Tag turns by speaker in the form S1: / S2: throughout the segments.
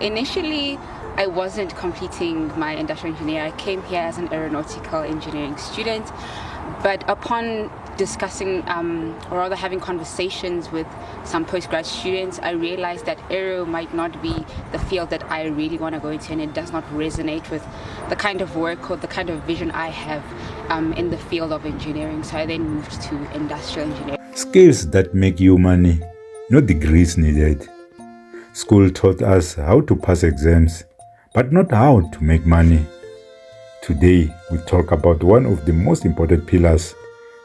S1: Initially, I wasn't completing my industrial engineer. I came here as an aeronautical engineering student, but upon discussing or rather having conversations with some postgrad students, I realized that aero might not be the field that I really want to go into, and it does not resonate with the kind of work or the kind of vision I have in the field of engineering. So I then moved to industrial engineering.
S2: Skills that make you money, no degrees needed. School taught us how to pass exams, but not how to make money. Today, we talk about one of the most important pillars,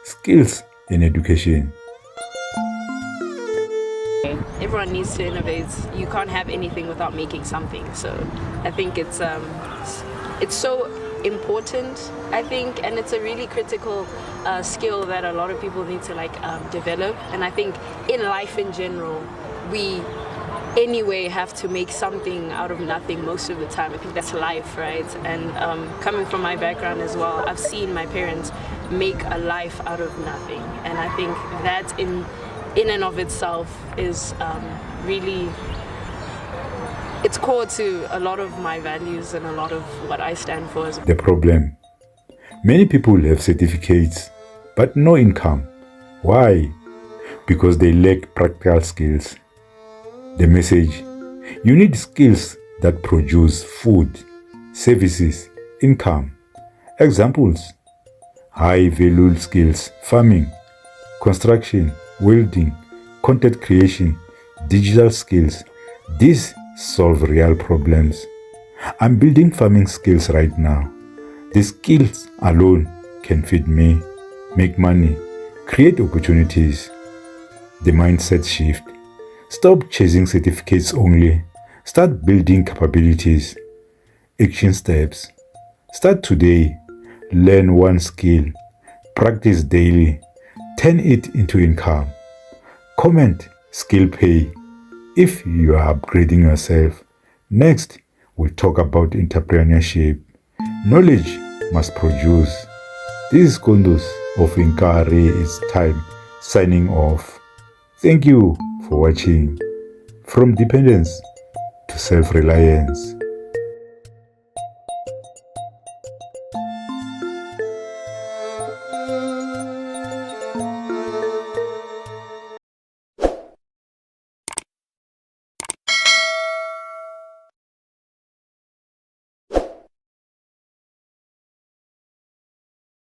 S2: skills in education.
S3: Everyone needs to innovate. You can't have anything without making something. So I think it's so important, I think, and it's a really critical skill that a lot of people need to develop. And I think in life in general, we anyway have to make something out of nothing most of the time. I think that's life, right? And coming from my background as well, I've seen my parents make a life out of nothing, and I think that in and of itself is really, it's core to a lot of my values and a lot of what I stand for.
S2: The problem, many people have certificates but no income. Why? Because they lack practical skills. The message: you need skills that produce food, services, income. Examples: high value skills, farming, construction, welding, content creation, digital skills. These solve real problems. I'm building farming skills right now. The skills alone can feed me, make money, create opportunities. The mindset shift. Stop chasing certificates only. Start building capabilities. Action steps. Start today. Learn one skill. Practice daily. Turn it into income. Comment skill pay if you are upgrading yourself. Next, we'll talk about entrepreneurship. Knowledge must produce. This is Kundus of Inkarhi. It's time signing off. Thank you for watching. From dependence to self-reliance.